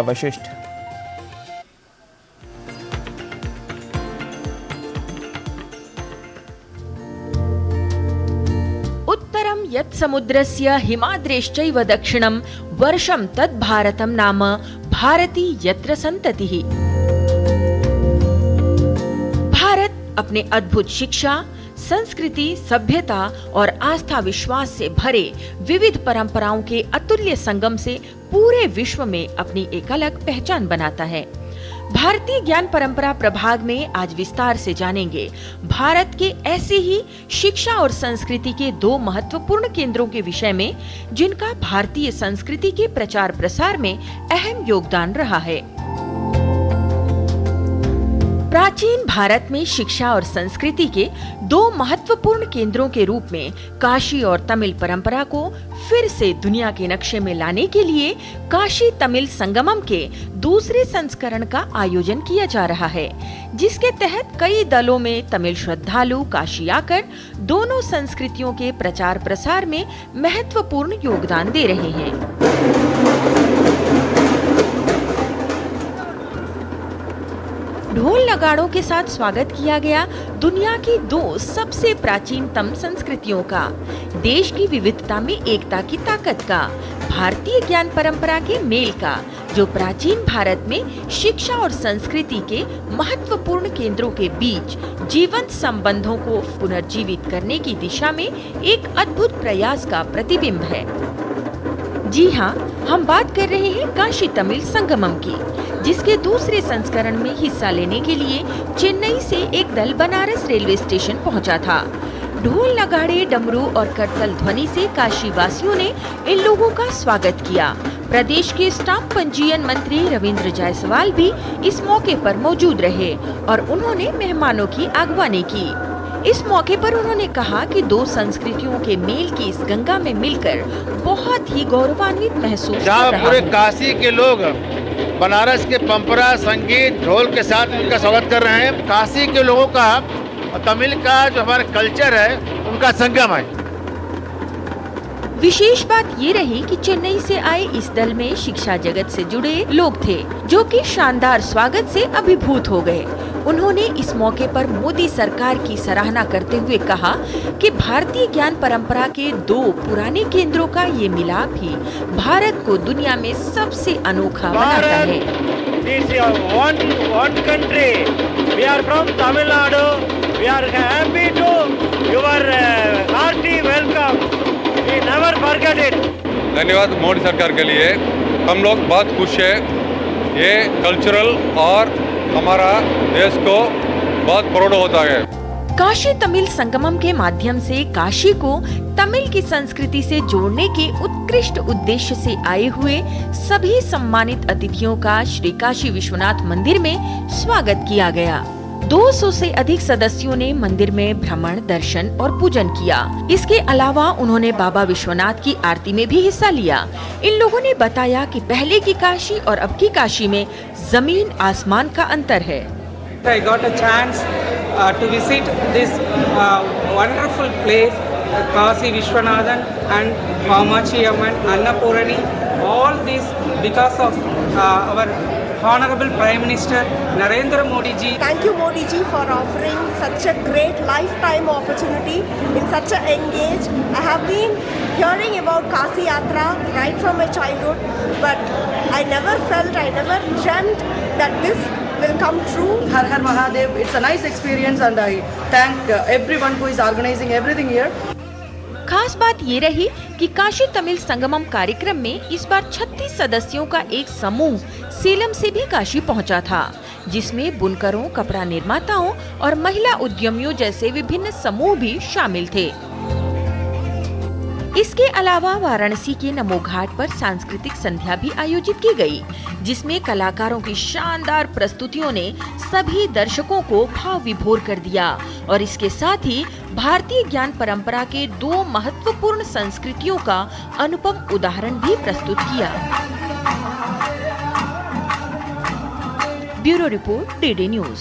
वशिष्ठ। उत्तरं यत् समुद्रस्य हिमाद्रेश्चैव दक्षिणं वर्षं तद् भारतं नाम भारती यत्र संततिः। भारत अपने अद्भुत शिक्षा, संस्कृति, सभ्यता और आस्था विश्वास से भरे विविध परंपराओं के अतुल्य संगम से पूरे विश्व में अपनी एक अलग पहचान बनाता है। भारतीय ज्ञान परंपरा प्रभाग में आज विस्तार से जानेंगे भारत के ऐसे ही शिक्षा और संस्कृति के दो महत्वपूर्ण केंद्रों के विषय में, जिनका भारतीय संस्कृति के प्रचार प्रसार में अहम योगदान रहा है। प्राचीन भारत में शिक्षा और संस्कृति के दो महत्वपूर्ण केंद्रों के रूप में काशी और तमिल परंपरा को फिर से दुनिया के नक्शे में लाने के लिए काशी तमिल संगमम के दूसरे संस्करण का आयोजन किया जा रहा है, जिसके तहत कई दलों में तमिल श्रद्धालु काशी आकर दोनों संस्कृतियों के प्रचार प्रसार में महत्वपूर्ण योगदान दे रहे हैं। ढोल नगाड़ों के साथ स्वागत किया गया दुनिया की दो सबसे प्राचीनतम संस्कृतियों का, देश की विविधता में एकता की ताकत का, भारतीय ज्ञान परंपरा के मेल का, जो प्राचीन भारत में शिक्षा और संस्कृति के महत्वपूर्ण केंद्रों के बीच जीवंत संबंधों को पुनर्जीवित करने की दिशा में एक अद्भुत प्रयास का प्रतिबिंब है। जी हाँ, हम बात कर रहे हैं काशी तमिल संगमम की, जिसके दूसरे संस्करण में हिस्सा लेने के लिए चेन्नई से एक दल बनारस रेलवे स्टेशन पहुंचा था। ढोल नगाड़े, डमरू और करतल ध्वनि से काशी वासियों ने इन लोगों का स्वागत किया। प्रदेश के स्टाम्प पंजीयन मंत्री रविंद्र जायसवाल भी इस मौके पर मौजूद रहे और उन्होंने मेहमानों की अगवानी की। इस मौके पर उन्होंने कहा कि दो संस्कृतियों के मेल की इस गंगा में मिलकर बहुत ही गौरवान्वित महसूस कर रहा हूं। पूरे काशी के लोग बनारस के परंपरा, संगीत, ढोल के साथ उनका स्वागत कर रहे हैं। काशी के लोगों का और तमिल का जो हमारा कल्चर है, उनका संगम है। विशेष बात ये रही कि चेन्नई से आए इस दल में शिक्षा जगत से जुड़े लोग थे, जो कि शानदार स्वागत से अभिभूत हो गए। उन्होंने इस मौके पर मोदी सरकार की सराहना करते हुए कहा कि भारतीय ज्ञान परंपरा के दो पुराने केंद्रों का ये मिलाप ही भारत को दुनिया में सबसे अनोखा बनाता है। This is one country. We are from Tamil Nadu. We are happy to your hearty welcome. We never forget it. धन्यवाद मोदी सरकार के लिए। हम लोग बहुत खुश है। ये कल्चरल और हमारा देश को बहुत प्राउड होता है। काशी तमिल संगमम के माध्यम से काशी को तमिल की संस्कृति से जोड़ने के उत्कृष्ट उद्देश्य से आए हुए सभी सम्मानित अतिथियों का श्री काशी विश्वनाथ मंदिर में स्वागत किया गया। 200 से अधिक सदस्यों ने मंदिर में भ्रमण, दर्शन और पूजन किया। इसके अलावा उन्होंने बाबा विश्वनाथ की आरती में भी हिस्सा लिया। इन लोगों ने बताया कि पहले की काशी और अब की काशी में जमीन आसमान का अंतर है। I got a chance to visit this wonderful place, Kashi Vishwanathan and Kamachi Amman, Annapurani. All this because of our Honorable Prime Minister Narendra Modi ji. Thank you Modi ji for offering such a great lifetime opportunity in such a young age. I have been hearing about Kashi Yatra right from my childhood, but I never dreamt that this will come true. Har Har Mahadev, it's a nice experience and I thank everyone who is organizing everything here. खास बात ये रही कि काशी तमिल संगमम कार्यक्रम में इस बार 36 सदस्यों का एक समूह सेलम से भी काशी पहुंचा था, जिसमें बुनकरों, कपड़ा निर्माताओं और महिला उद्यमियों जैसे विभिन्न समूह भी शामिल थे। इसके अलावा वाराणसी के नमो घाट पर सांस्कृतिक संध्या भी आयोजित की गई, जिसमें कलाकारों की शानदार प्रस्तुतियों ने सभी दर्शकों को भाव विभोर कर दिया और इसके साथ ही भारतीय ज्ञान परंपरा के दो महत्वपूर्ण संस्कृतियों का अनुपम उदाहरण भी प्रस्तुत किया। Bureau report, DD news.